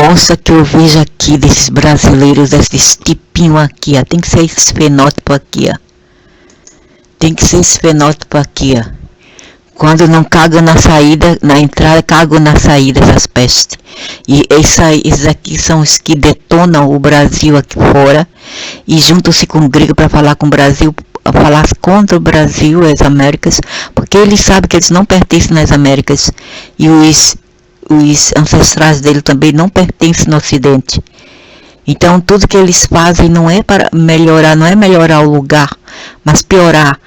nossa, que eu vejo aqui desses brasileiros, desses tipinhos aqui, ó. Tem que ser esse fenótipo aqui, ó. Tem que ser esse fenótipo aqui, ó. Quando não cagam na saída, na entrada, cagam na saída, essas pestes. E esses aqui são os que detonam o Brasil aqui fora. E juntam-se com o grego para falar com o Brasil, falar contra o Brasil, as Américas. Porque eles sabem que eles não pertencem nas Américas. E os ancestrais dele também não pertencem no Ocidente. Então tudo que eles fazem não é para melhorar, não é melhorar o lugar, mas piorar.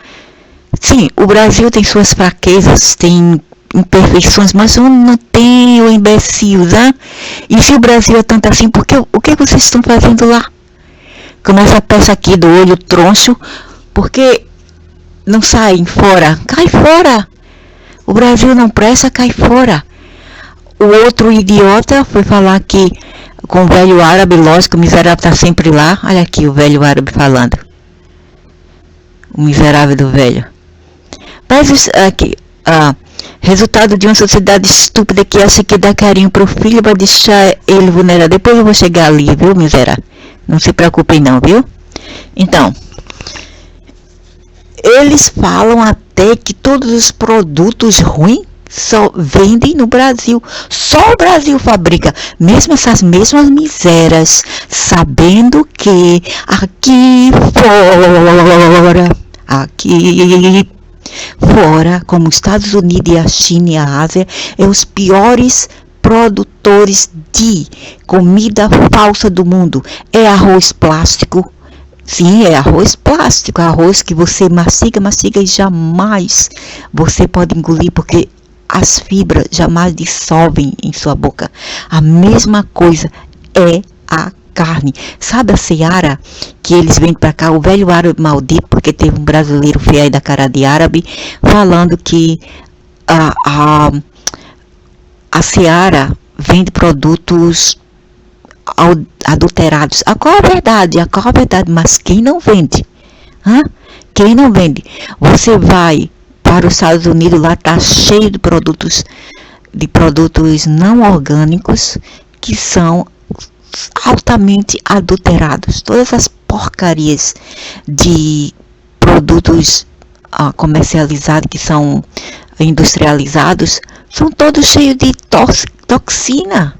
Sim, o Brasil tem suas fraquezas, tem imperfeições, mas não tem o imbecil, né? E se o Brasil é tanto assim, o que vocês estão fazendo lá? Começa a peça aqui do olho troncho, porque não saem fora? Cai fora! O Brasil não presta, cai fora. O outro idiota foi falar que com o velho árabe, lógico, o miserável está sempre lá. Olha aqui o velho árabe falando. O miserável do velho. Mas aqui, resultado de uma sociedade estúpida que acha que dá carinho pro filho vai deixar ele vulnerável. Depois eu vou chegar ali, viu, miserável? Não se preocupem não, viu? Então, eles falam até que todos os produtos ruins só vendem no Brasil. Só o Brasil fabrica. Mesmo essas mesmas misérias, sabendo que aqui fora, como os Estados Unidos e a China e a Ásia, é os piores produtores de comida falsa do mundo. É arroz plástico. Sim, é arroz plástico, arroz que você mastiga e jamais você pode engolir, porque as fibras jamais dissolvem em sua boca. A mesma coisa é a carne. Sabe a seara que eles vêm para cá, o velho árabe maldito, porque teve um brasileiro feio aí da cara de árabe, falando que a seara vende produtos adulterados. Qual a verdade? Qual a verdade? Mas quem não vende? Quem não vende? Você vai para os Estados Unidos, lá está cheio de produtos não orgânicos que são altamente adulterados. Todas as porcarias de produtos comercializados, que são industrializados, são todos cheios de toxinas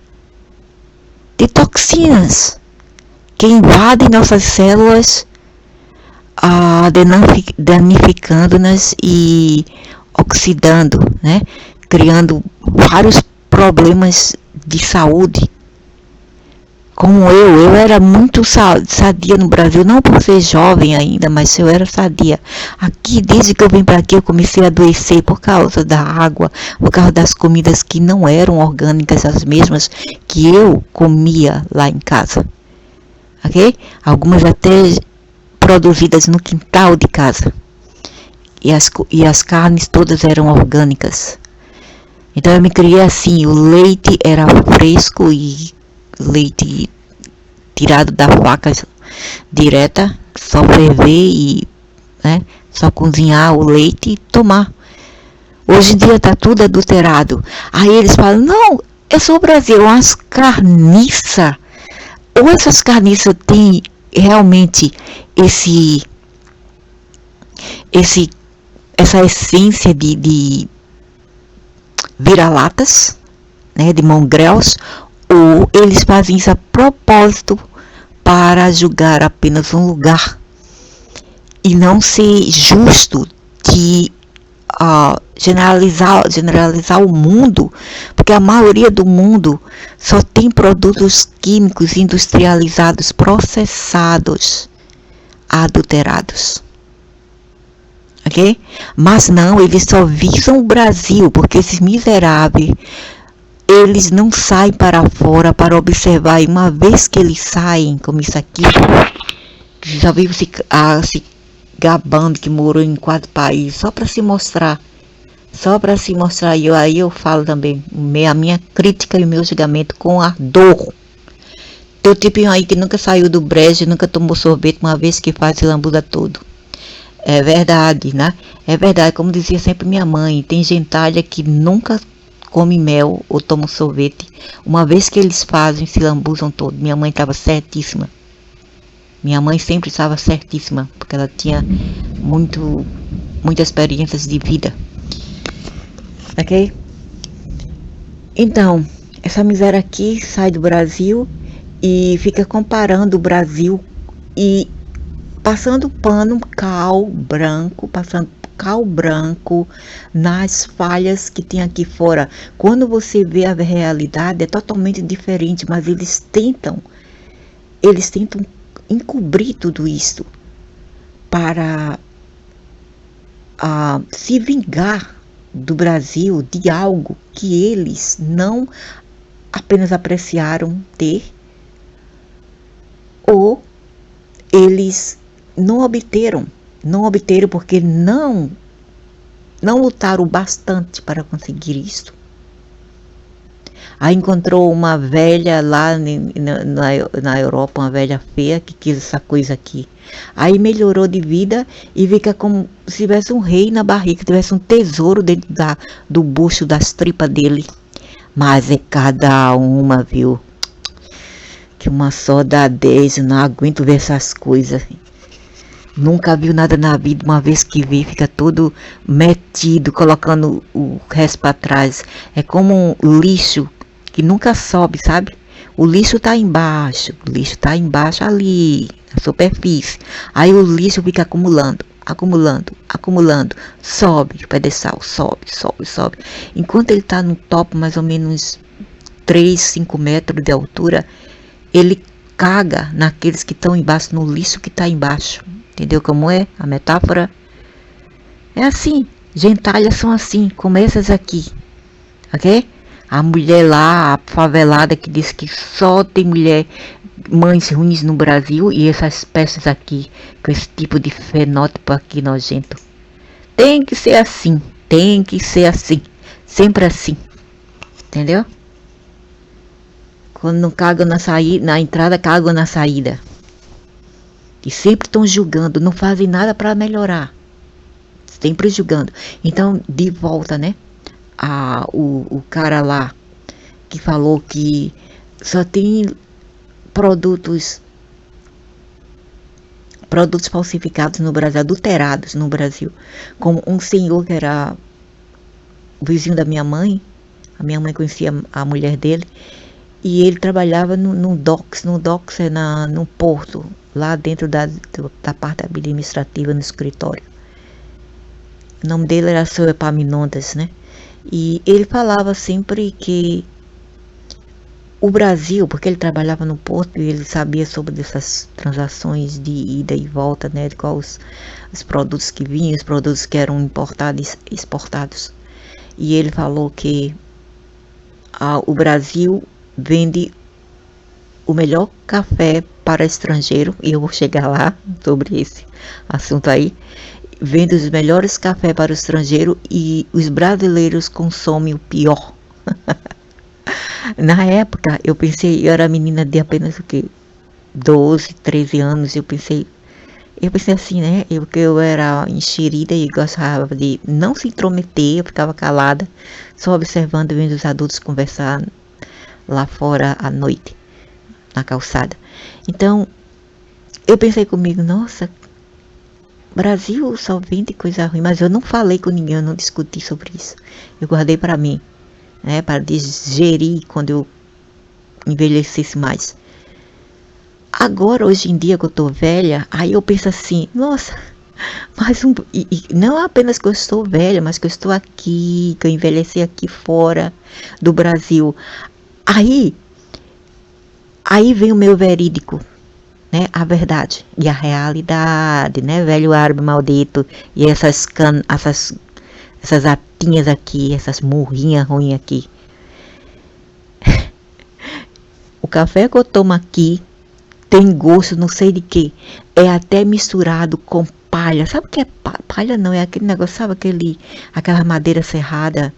que invadem nossas células, danificando-nas e oxidando, né? Criando vários problemas de saúde. Como eu era muito sadia no Brasil, não por ser jovem ainda, mas eu era sadia. Aqui, desde que eu vim para aqui, eu comecei a adoecer por causa da água, por causa das comidas que não eram orgânicas, as mesmas que eu comia lá em casa. Ok? Algumas até produzidas no quintal de casa. E as carnes todas eram orgânicas. Então eu me criei assim, o leite era fresco e leite tirado da faca direta, só ferver e só cozinhar o leite e tomar. Hoje em dia está tudo adulterado. Aí eles falam, não, eu sou o Brasil, umas carniças. Ou essas carniças têm realmente essa essência de vira-latas, né, de mongréus, ou eles fazem isso a propósito para julgar apenas um lugar e não ser justo de generalizar o mundo, porque a maioria do mundo só tem produtos químicos industrializados, processados, adulterados. Ok? Mas não, eles só visam o Brasil, porque esses miseráveis, eles não saem para fora para observar. E uma vez que eles saem, como isso aqui, já viu se gabando que morou em 4 países, só para se mostrar. E aí eu falo também a minha crítica e o meu julgamento com ardor. Tem o tipinho aí que nunca saiu do brejo, nunca tomou sorvete, uma vez que faz se lambuda todo. É verdade, né? É verdade, como dizia sempre minha mãe, tem gentalha que nunca come mel ou toma sorvete. Uma vez que eles fazem, se lambuzam todo. Minha mãe estava certíssima. Minha mãe sempre estava certíssima, porque ela tinha muitas experiências de vida. Ok? Então, essa miséria aqui sai do Brasil e fica comparando o Brasil e passando cal branco nas falhas que tem aqui fora. Quando você vê a realidade é totalmente diferente, mas eles tentam encobrir tudo isso para se vingar do Brasil de algo que eles não apenas apreciaram ter, ou eles não obteram porque não lutaram bastante para conseguir isso. Aí encontrou uma velha lá na Europa, uma velha feia que quis essa coisa aqui. Aí melhorou de vida e fica como se tivesse um rei na barriga, tivesse um tesouro dentro do bucho, das tripas dele. Mas é cada uma, viu? Que uma só dá 10, eu não aguento ver essas coisas. Nunca viu nada na vida, uma vez que vê, fica todo metido, colocando o resto para trás. É como um lixo que nunca sobe, sabe? O lixo tá embaixo ali, na superfície. Aí o lixo fica acumulando, sobe o pedestal, sobe. Enquanto ele tá no topo, mais ou menos 3, 5 metros de altura, ele caga naqueles que estão embaixo, no lixo que tá embaixo. Entendeu como é a metáfora? É assim, gentalhas são assim, como essas aqui, ok? A mulher lá, a favelada que diz que só tem mães ruins no Brasil, e essas peças aqui, com esse tipo de fenótipo aqui nojento. Tem que ser assim, sempre assim, entendeu? Quando não cagam na entrada, cagam na saída. E sempre estão julgando, não fazem nada para melhorar. Sempre julgando. Então, de volta, né? O cara lá que falou que só tem produtos falsificados no Brasil, adulterados no Brasil. Como um senhor que era vizinho da minha mãe, a minha mãe conhecia a mulher dele, e ele trabalhava no docks é no porto, lá dentro da parte administrativa, no escritório. O nome dele era Seu Epaminondas, né? E ele falava sempre que o Brasil, porque ele trabalhava no porto e ele sabia sobre essas transações de ida e volta, né? De quais os produtos que vinham, os produtos que eram importados e exportados. E ele falou que o Brasil vende o melhor café para estrangeiro, e eu vou chegar lá sobre esse assunto aí. Vende os melhores cafés para o estrangeiro e os brasileiros consomem o pior. Na época, eu pensei, eu era menina de apenas 12, 13 anos, eu pensei assim, né? Porque eu era enxerida e gostava de não se intrometer, eu ficava calada, só observando, vendo os adultos conversar lá fora à noite, na calçada. Então, eu pensei comigo, nossa, Brasil só vende coisa ruim, mas eu não falei com ninguém, eu não discuti sobre isso. Eu guardei para mim, né, para digerir quando eu envelhecesse mais. Agora, hoje em dia que eu tô velha, aí eu penso assim, nossa, e não apenas que eu estou velha, mas que eu estou aqui, que eu envelheci aqui fora do Brasil. Aí vem o meu verídico, né? A verdade e a realidade, né? Velho árabe maldito e essas atinhas aqui, essas murrinhas ruins aqui. O café que eu tomo aqui tem gosto, não sei de que. É até misturado com palha. Sabe o que é palha? Não, é aquele negócio, sabe aquela madeira serrada?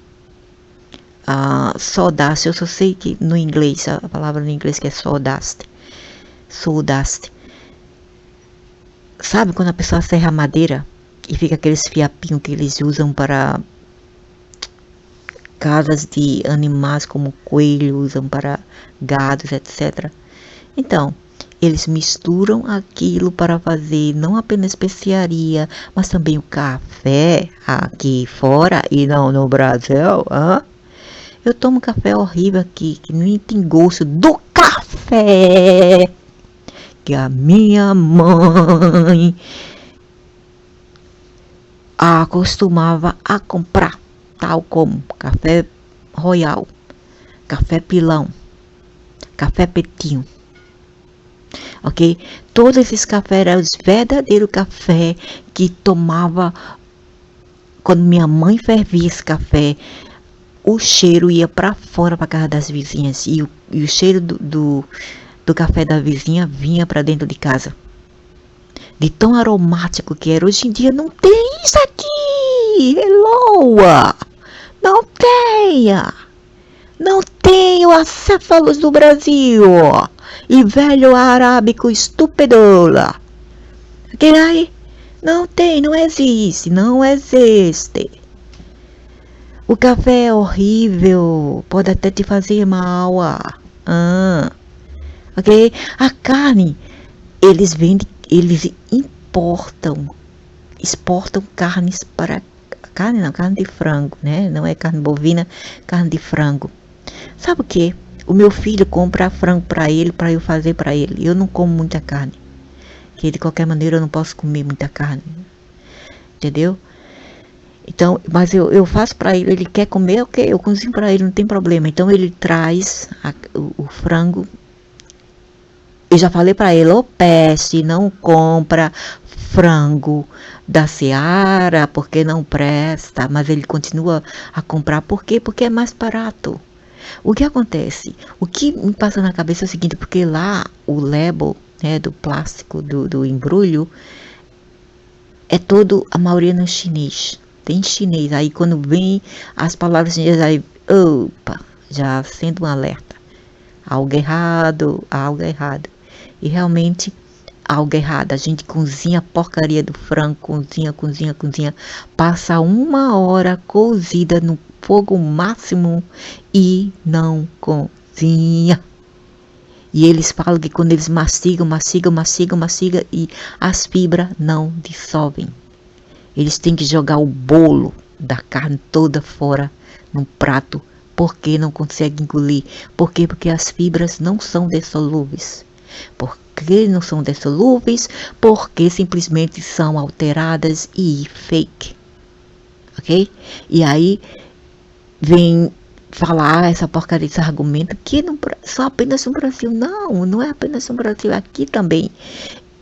Sawdust, eu só sei que no inglês, a palavra no inglês que é sawdust. Sabe quando a pessoa serra a madeira e fica aqueles fiapinhos que eles usam para casas de animais como coelhos, usam para gados, etc. Então, eles misturam aquilo para fazer não apenas especiaria, mas também o café aqui fora e não no Brasil. Eu tomo café horrível aqui, que nem tem gosto do café que a minha mãe acostumava a comprar, tal como café royal, café pilão, café petinho. Ok? Todos esses cafés eram os verdadeiros café que tomava quando minha mãe fervia esse café. O cheiro ia para fora, para casa das vizinhas, e o cheiro do café da vizinha vinha para dentro de casa. De tão aromático que era. Hoje em dia não tem isso aqui. Hello! Não tenha. Não tem o acéfalos do Brasil. E velho arábico estúpido. Aquele aí não tem, não existe, não existe. O café é horrível, pode até te fazer mal. Ok? A carne, eles vendem, eles exportam carnes para carne de frango, né? Não é carne bovina, carne de frango. Sabe o que? O meu filho compra frango para eu fazer para ele. Eu não como muita carne, que de qualquer maneira eu não posso comer muita carne, entendeu? Então, mas eu faço para ele, ele quer comer, ok, eu cozinho para ele, não tem problema. Então ele traz o frango. Eu já falei para ele, peste, não compra frango da Seara, porque não presta, mas ele continua a comprar, por quê? Porque é mais barato. O que acontece? O que me passa na cabeça é o seguinte, porque lá o label, né, do plástico, do embrulho, é todo, a maioria no chinês. Tem chinês, aí quando vem as palavras chinesas, aí, opa, já sendo um alerta. Algo errado. E realmente, algo errado. A gente cozinha a porcaria do frango, cozinha. Passa 1 hora cozida no fogo máximo e não cozinha. E eles falam que quando eles mastigam e as fibras não dissolvem. Eles têm que jogar o bolo da carne toda fora num prato, porque não conseguem engolir. Por quê? Porque as fibras não são dissolúveis. Por que não são dissolúveis? Porque simplesmente são alteradas e fake. Ok? E aí vem falar essa porcaria, esse argumento que não só apenas no Brasil. Não é apenas no Brasil, aqui também.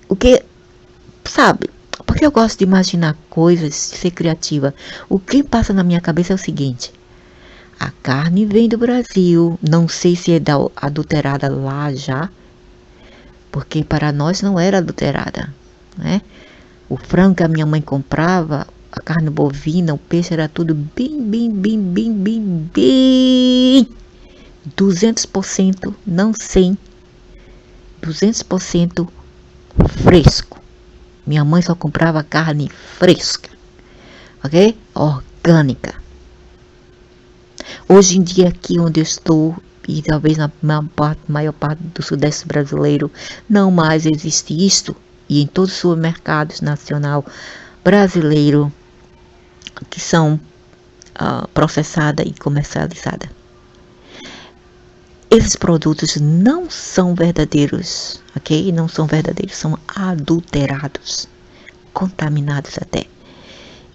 O que, sabe? Porque eu gosto de imaginar coisas, ser criativa. O que passa na minha cabeça é o seguinte: a carne vem do Brasil, não sei se é adulterada lá já, porque para nós não era adulterada, né? O frango que a minha mãe comprava, a carne bovina, o peixe era tudo bem 200%, não 100%, 200% fresco. Minha mãe só comprava carne fresca, ok? Orgânica. Hoje em dia aqui onde eu estou, e talvez na maior parte do sudeste brasileiro, não mais existe isto. E em todos os supermercados nacional brasileiro que são processadas e comercializadas. Esses produtos não são verdadeiros, ok? Não são verdadeiros, são adulterados, contaminados até.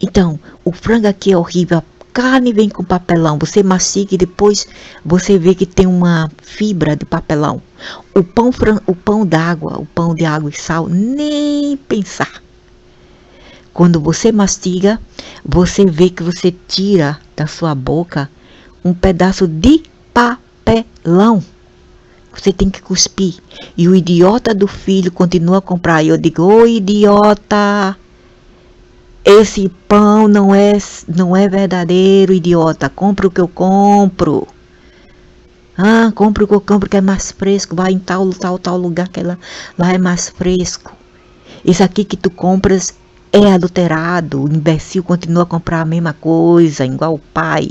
Então, o frango aqui é horrível, a carne vem com papelão, você mastiga e depois você vê que tem uma fibra de papelão. O pão d'água, o pão de água e sal, nem pensar. Quando você mastiga, você vê que você tira da sua boca um pedaço de papelão. Você tem que cuspir. E o idiota do filho continua a comprar. E eu digo, ô idiota, esse pão não é verdadeiro, idiota. Compra o que eu compro. Compra o que eu compro que é mais fresco. Vai em tal lugar que lá é mais fresco. Esse aqui que tu compras é adulterado. O imbecil continua a comprar a mesma coisa, igual o pai.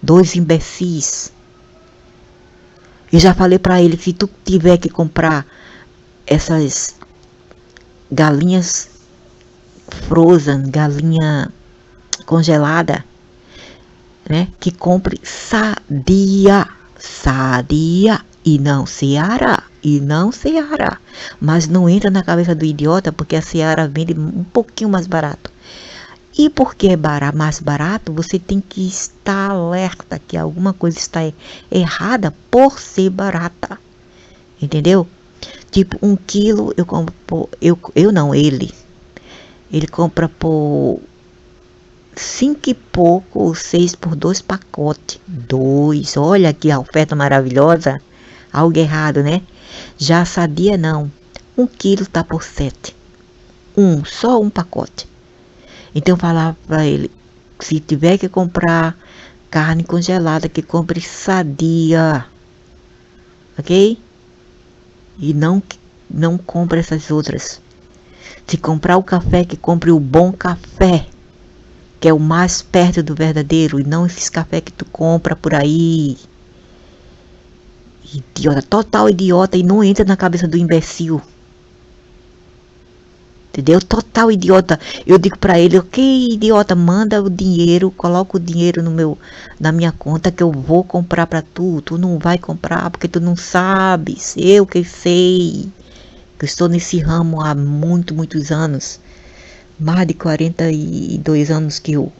Dois imbecis. Eu já falei pra ele que se tu tiver que comprar essas galinhas frozen, galinha congelada, né? Que compre Sadia. Sadia e não Seara. E não Seara. Mas não entra na cabeça do idiota porque a Seara vende um pouquinho mais barato. E porque é mais barato, você tem que estar alerta que alguma coisa está errada por ser barata. Entendeu? Tipo, 1 quilo eu compro por, eu não, ele compra por 5 e pouco ou 6 por 2 pacotes. Olha que oferta maravilhosa. Algo errado, né? Já Sadia não. 1 quilo tá por 7. Só um pacote. Então eu falava pra ele, se tiver que comprar carne congelada, que compre Sadia. Ok? E não compre essas outras. Se comprar o café, que compre o bom café, que é o mais perto do verdadeiro, e não esses cafés que tu compra por aí. Idiota, total idiota, e não entra na cabeça do imbecil. Entendeu? Total idiota. Eu digo pra ele, ok, idiota, manda o dinheiro, coloca o dinheiro na minha conta que eu vou comprar pra tu. Tu não vai comprar porque tu não sabes. Eu que sei. Eu estou nesse ramo há muitos anos. Mais de 42 anos que eu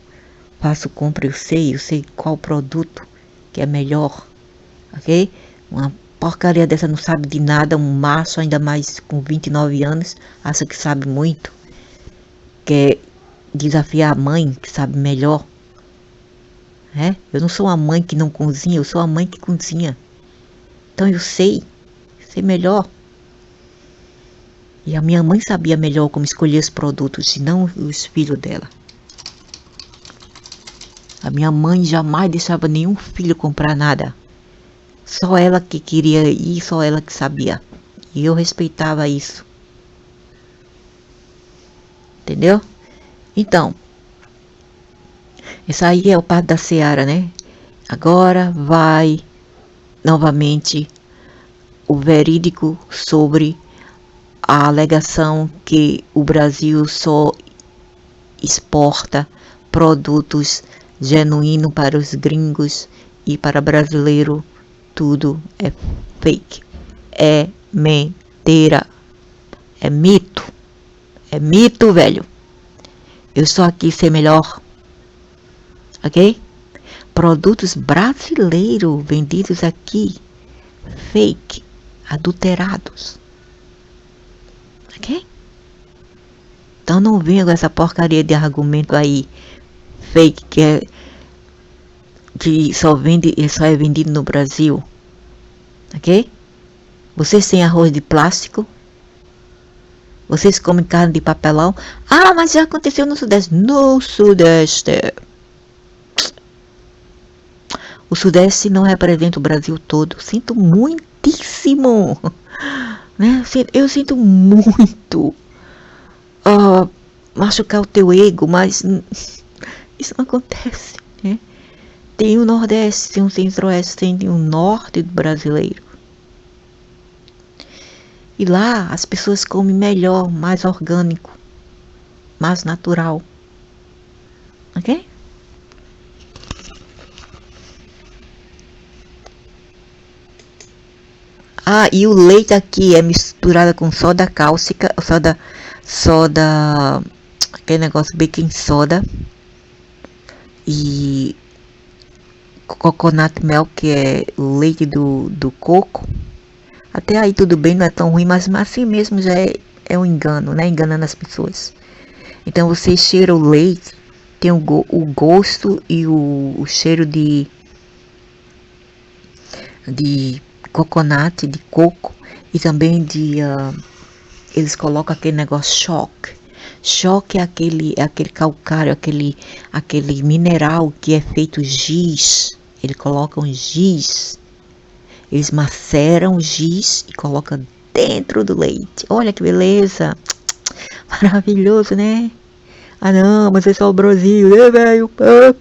faço compra, eu sei qual produto que é melhor. Ok? Uma porcaria dessa não sabe de nada, um macho ainda mais com 29 anos, acha que sabe muito. Quer desafiar a mãe que sabe melhor. Eu não sou uma mãe que não cozinha, eu sou a mãe que cozinha. Então eu sei melhor. E a minha mãe sabia melhor como escolher os produtos, e não os filhos dela. A minha mãe jamais deixava nenhum filho comprar nada. Só ela que queria ir, só ela que sabia. E eu respeitava isso. Entendeu? Então, essa aí é o parte da Seara, né? Agora vai novamente o verídico sobre a alegação que o Brasil só exporta produtos genuínos para os gringos e para brasileiro tudo é fake, é mentira, é mito, velho. Eu estou aqui ser melhor, ok? Produtos brasileiros vendidos aqui, fake, adulterados, ok? Então não venha com essa porcaria de argumento aí, fake, que só é vendido no Brasil, ok? Vocês têm arroz de plástico? Vocês comem carne de papelão? Ah, mas já aconteceu no Sudeste. No Sudeste. O Sudeste não representa o Brasil todo. Sinto muitíssimo. Né? Eu sinto muito machucar o teu ego, mas isso não acontece. Né? Tem o Nordeste, tem o Centro-Oeste, tem o Norte do brasileiro. E lá as pessoas comem melhor, mais orgânico, mais natural. Ok? Ah, e o leite aqui é misturado com soda cáustica, soda, aquele negócio baking soda e coconut milk, que é o leite do coco. Até aí tudo bem, não é tão ruim, mas assim mesmo já é um engano, né? Enganando as pessoas. Então você cheira o leite, tem o gosto e o cheiro de coconut, de coco, e também eles colocam aquele negócio choque. Choque é aquele calcário, aquele mineral que é feito giz. Eles colocam giz. Eles maceram o giz e colocam dentro do leite. Olha que beleza! Maravilhoso, né? Ah não, mas é só o Brasil, né, velho? Ah,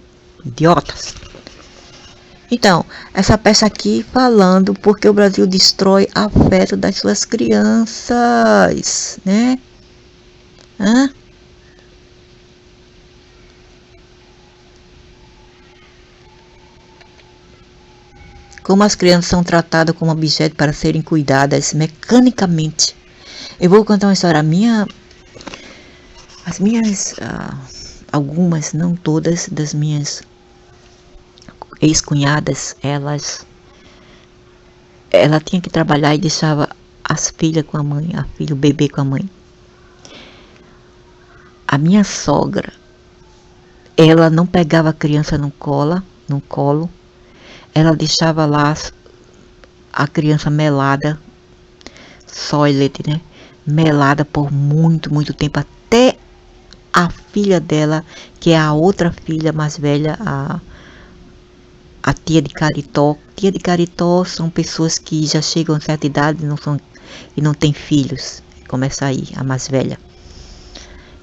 idiotas. Então, essa peça aqui falando porque o Brasil destrói afeto das suas crianças, né? Hã? Como as crianças são tratadas como objeto para serem cuidadas mecanicamente. Eu vou contar uma história as minhas, algumas, não todas, das minhas ex-cunhadas, ela tinha que trabalhar e deixava as filhas com a mãe, o bebê com a mãe. A minha sogra, ela não pegava a criança no colo, ela deixava lá a criança melada, soiled, né? Melada por muito, muito tempo, até a filha dela, que é a outra filha mais velha, a tia de Caritó. Tia de Caritó são pessoas que já chegam a certa idade e não têm filhos. Começa aí, a mais velha.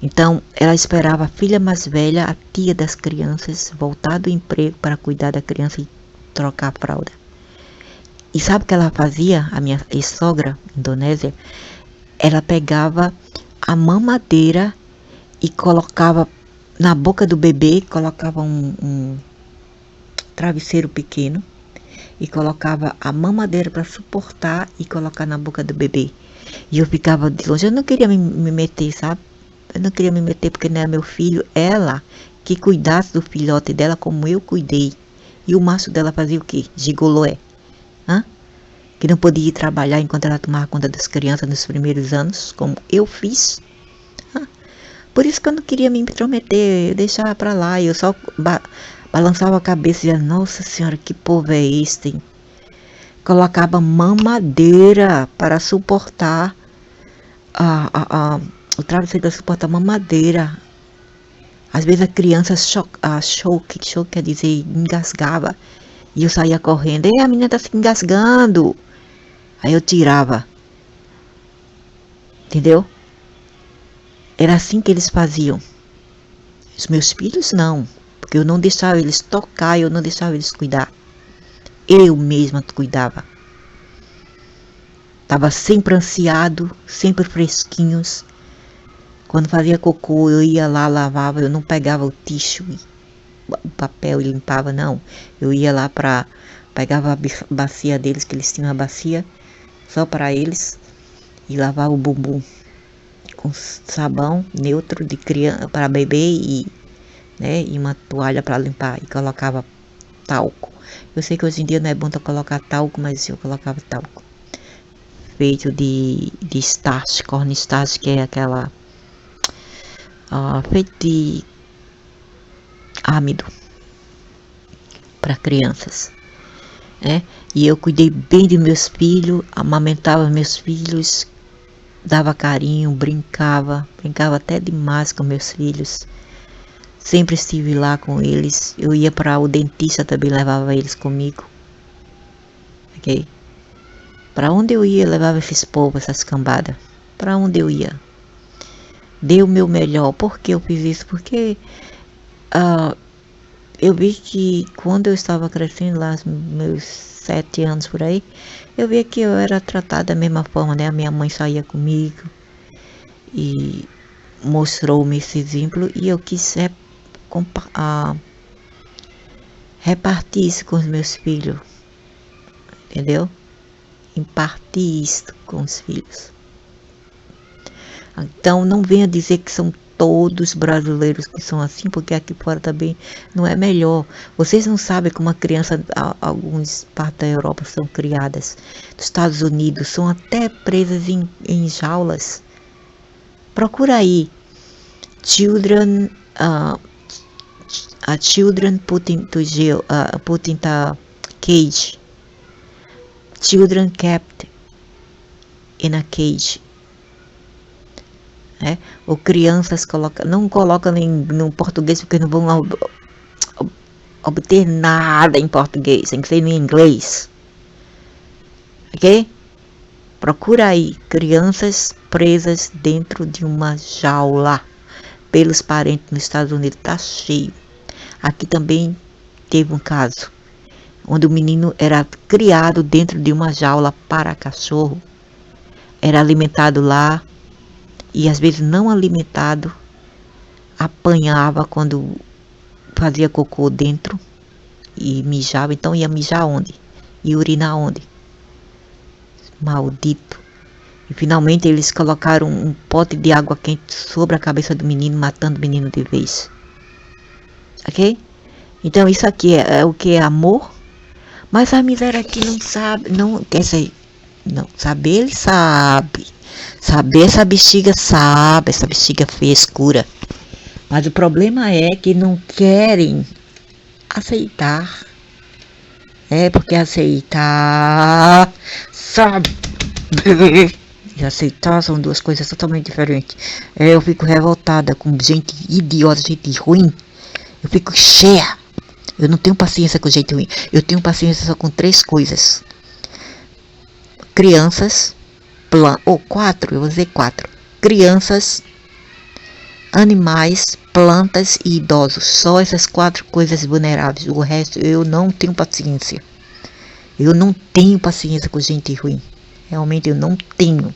Então, ela esperava a filha mais velha, a tia das crianças, voltar do emprego para cuidar da criança e trocar a fralda. E sabe o que ela fazia, a minha ex-sogra, indonésia? Ela pegava a mamadeira e colocava na boca do bebê, colocava um travesseiro pequeno e colocava a mamadeira para suportar e colocar na boca do bebê. E eu ficava de longe, eu não queria me meter, sabe? Eu não queria me meter porque não era meu filho, ela que cuidasse do filhote dela como eu cuidei. E o macho dela fazia o quê? Gigoloé. Hã? Que não podia ir trabalhar enquanto ela tomava conta das crianças nos primeiros anos, como eu fiz. Hã? Por isso que eu não queria me intrometer, deixar pra lá. Eu só balançava a cabeça e dizia, nossa senhora, que povo é este? Colocava mamadeira para suportar o travesseiro para suportar mamadeira. Às vezes a criança choque quer dizer engasgava. E eu saía correndo, a menina tá se engasgando. Aí eu tirava. Entendeu? Era assim que eles faziam. Os meus filhos não. Porque eu não deixava eles tocar, eu não deixava eles cuidar. Eu mesma cuidava. Tava sempre ansiado, sempre fresquinhos. Quando fazia cocô, eu ia lá, lavava, eu não pegava o tixo, o papel e limpava, não. Eu ia lá pegava a bacia deles, que eles tinham uma bacia só para eles, e lavava o bumbum com sabão neutro de criança para bebê e uma toalha para limpar e colocava talco. Eu sei que hoje em dia não é bom colocar talco, mas eu colocava talco feito de starch, cornstarch, que é aquela feito de âmido para crianças, né? E eu cuidei bem de meus filhos, amamentava meus filhos, dava carinho, brincava até demais com meus filhos. Sempre estive lá com eles. Eu ia para o dentista, também levava eles comigo. Ok? Para onde eu ia, levava esses povos, essas cambadas. Para onde eu ia? Dei o meu melhor. Por que eu fiz isso? Porque eu vi que quando eu estava crescendo lá, meus 7 anos por aí, eu vi que eu era tratada da mesma forma, né? A minha mãe saía comigo e mostrou-me esse exemplo e eu quis repartir isso com os meus filhos, entendeu? Impartir isso com os filhos. Então não venha dizer que são todos brasileiros que são assim, porque aqui fora também não é melhor. Vocês não sabem como a criança, algumas partes da Europa são criadas, dos Estados Unidos, são até presas em jaulas. Procura aí, children put into jail, put into cage, children kept in a cage. Ou crianças não colocam no português porque não vão obter nada em português, tem que ser em inglês, ok? Procura aí, crianças presas dentro de uma jaula, pelos parentes nos Estados Unidos, tá cheio. Aqui também teve um caso, onde o menino era criado dentro de uma jaula para cachorro, era alimentado lá, e às vezes não alimentado, apanhava quando fazia cocô dentro, e mijava. Então ia mijar onde? E urinar onde? Maldito. E finalmente eles colocaram um pote de água quente sobre a cabeça do menino, matando o menino de vez. Ok? Então isso aqui é o que é amor? Mas a miséria aqui não sabe, não, quer dizer, não, saber ele sabe. Saber essa bexiga sabe, essa bexiga feia, escura. Mas o problema é que não querem aceitar. É porque aceitar, sabe? E aceitar são duas coisas totalmente diferentes. Eu fico revoltada com gente idiota, gente ruim. Eu fico cheia. Eu não tenho paciência com gente ruim. Eu tenho paciência só com 3 coisas. Crianças, ou 4, eu vou dizer 4. Crianças, animais, plantas e idosos. Só essas 4 coisas vulneráveis. O resto eu não tenho paciência. Eu não tenho paciência com gente ruim. Realmente eu não tenho.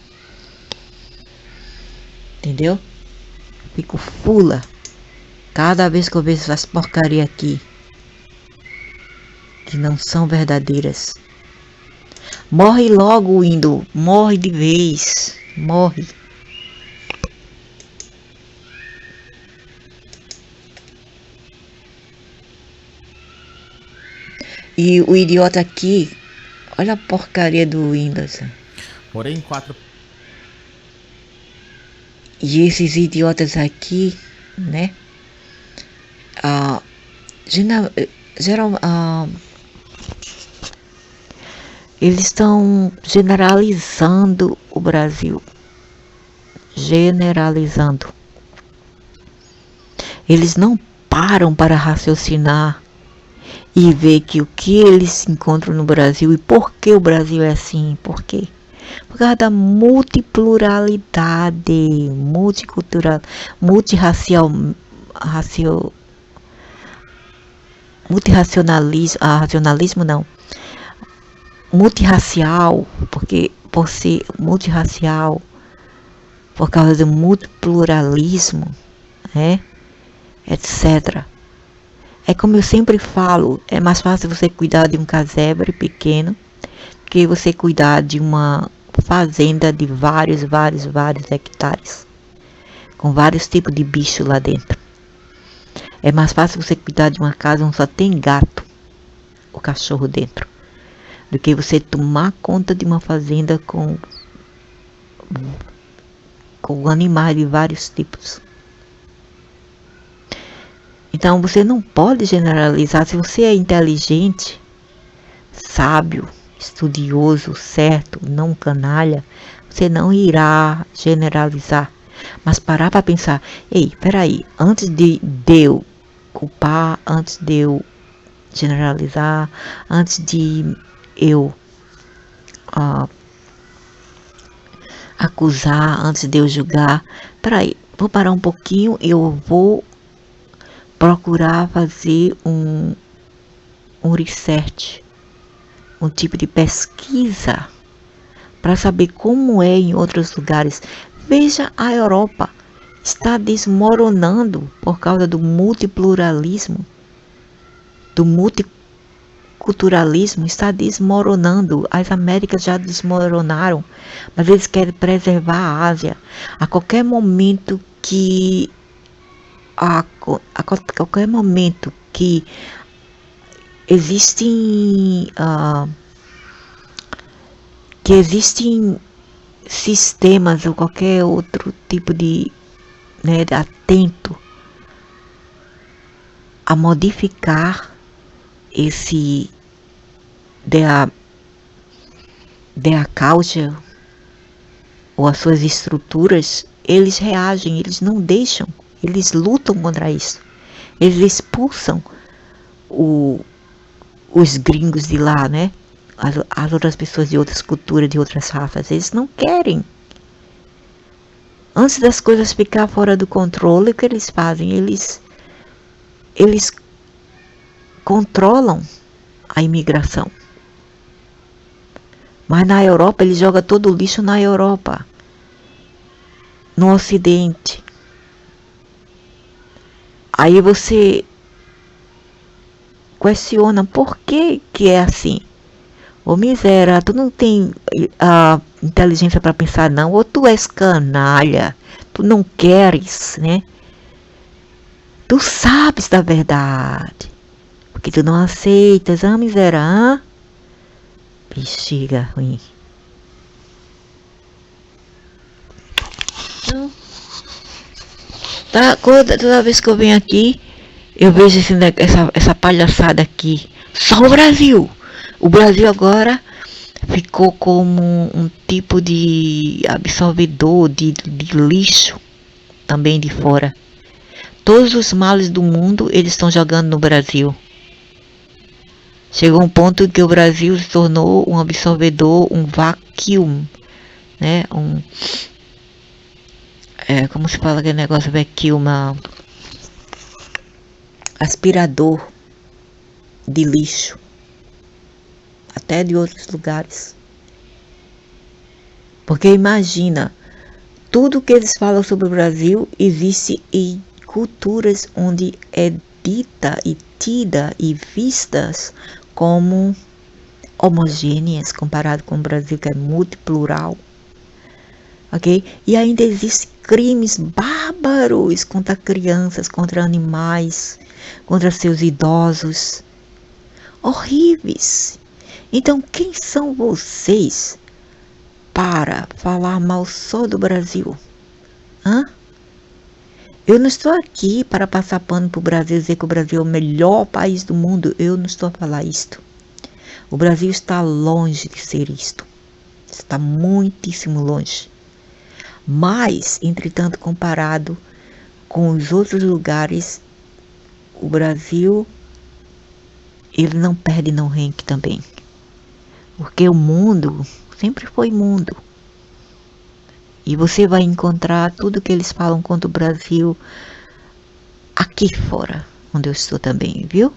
Entendeu? Fico fula. Cada vez que eu vejo essas porcaria aqui, que não são verdadeiras. Morre logo, Windows. Morre de vez. Morre. E o idiota aqui, olha a porcaria do Windows. Morei em 4. E esses idiotas aqui, né? Eles estão generalizando o Brasil. Generalizando. Eles não param para raciocinar e ver que o que eles encontram no Brasil e por que o Brasil é assim. Por quê? Por causa da multipluralidade, multicultural, racionalismo não, multirracial, porque por ser multirracial, por causa do multipluralismo, né, etc. É como eu sempre falo, é mais fácil você cuidar de um casebre pequeno que você cuidar de uma fazenda de vários hectares, com vários tipos de bicho lá dentro. É mais fácil você cuidar de uma casa onde só tem gato ou cachorro dentro, do que você tomar conta de uma fazenda com animais de vários tipos. Então você não pode generalizar. Se você é inteligente, sábio, estudioso, certo, não canalha, você não irá generalizar. Mas parar para pensar, ei, peraí, antes de eu culpar, antes de eu generalizar, antes de eu acusar, antes de eu julgar, peraí, vou parar um pouquinho, eu vou procurar fazer um research, um tipo de pesquisa para saber como é em outros lugares. Veja, a Europa está desmoronando por causa do multipluralismo, do multiculturalismo, está desmoronando. As Américas já desmoronaram, mas eles querem preservar a Ásia. A qualquer momento que existem sistemas ou qualquer outro tipo de, né, atento a modificar esse their culture ou as suas estruturas, eles reagem, eles não deixam, eles lutam contra isso, eles expulsam os gringos de lá, né? As outras pessoas de outras culturas, de outras raças, eles não querem. Antes das coisas ficar fora do controle, o que eles fazem? Eles controlam a imigração. Mas na Europa, eles jogam todo o lixo na Europa, no Ocidente. Aí você questiona por que é assim. Ô miséria, tu não tem a inteligência para pensar não, ou tu és canalha, tu não queres, né? Tu sabes da verdade, porque tu não aceitas, miséria, bexiga ruim. Então, toda vez que eu venho aqui, eu vejo essa palhaçada aqui. Só o Brasil! O Brasil agora ficou como um tipo de absorvedor de lixo também de fora. Todos os males do mundo eles estão jogando no Brasil. Chegou um ponto em que o Brasil se tornou um absorvedor, um vacuum, né? Como se fala aquele negócio vacuum? Aspirador de lixo. Até de outros lugares. Porque imagina, tudo que eles falam sobre o Brasil existe em culturas onde é dita e tida e vistas como homogêneas comparado com o Brasil, que é multiplural. Ok? E ainda existem crimes bárbaros contra crianças, contra animais, contra seus idosos. Horríveis. Então, quem são vocês para falar mal só do Brasil? Eu não estou aqui para passar pano para o Brasil e dizer que o Brasil é o melhor país do mundo. Eu não estou a falar isto. O Brasil está longe de ser isto. Está muitíssimo longe. Mas, entretanto, comparado com os outros lugares, o Brasil, ele não perde no ranking também. Porque o mundo sempre foi mundo. E você vai encontrar tudo que eles falam contra o Brasil aqui fora, onde eu estou também, viu?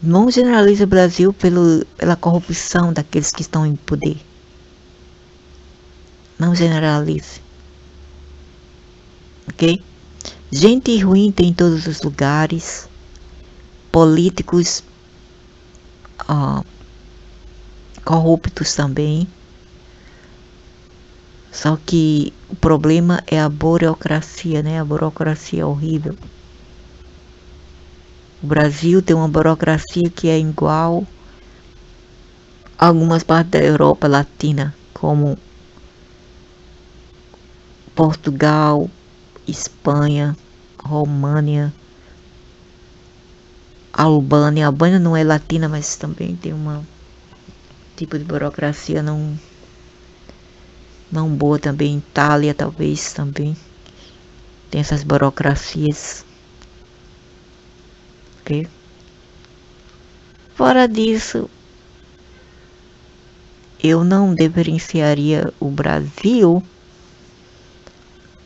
Não generalize o Brasil pela corrupção daqueles que estão em poder. Não generalize. Ok? Gente ruim tem em todos os lugares. Políticos corruptos também. Só que o problema é a burocracia, né? A burocracia é horrível. O Brasil tem uma burocracia que é igual a algumas partes da Europa Latina, como Portugal, Espanha, România, Albânia. A Albânia não é latina, mas também tem um tipo de burocracia não boa também. Itália talvez também tem essas burocracias. Ok? Fora disso, eu não diferenciaria o Brasil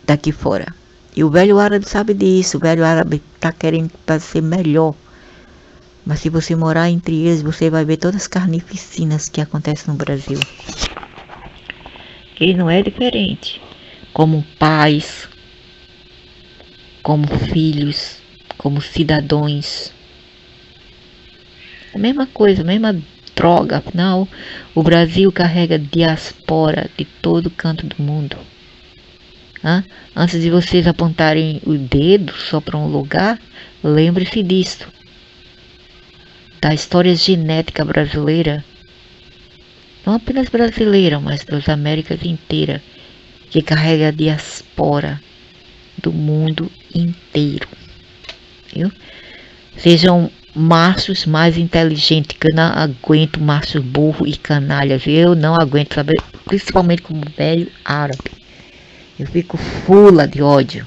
daqui fora. E o velho árabe sabe disso. O velho árabe está querendo ser melhor. Mas se você morar entre eles, você vai ver todas as carnificinas que acontecem no Brasil. Ele não é diferente. Como pais, como filhos, como cidadãos. A mesma coisa, a mesma droga. Afinal, o Brasil carrega diáspora de todo canto do mundo. Antes de vocês apontarem o dedo só para um lugar, lembre-se disso. Da história genética brasileira. Não apenas brasileira, mas das Américas inteira, que carrega a diáspora do mundo inteiro. Viu? Sejam machos mais inteligentes, que eu não aguento machos burro e canalhas. Eu não aguento, saber, principalmente como velho árabe. Eu fico fula de ódio.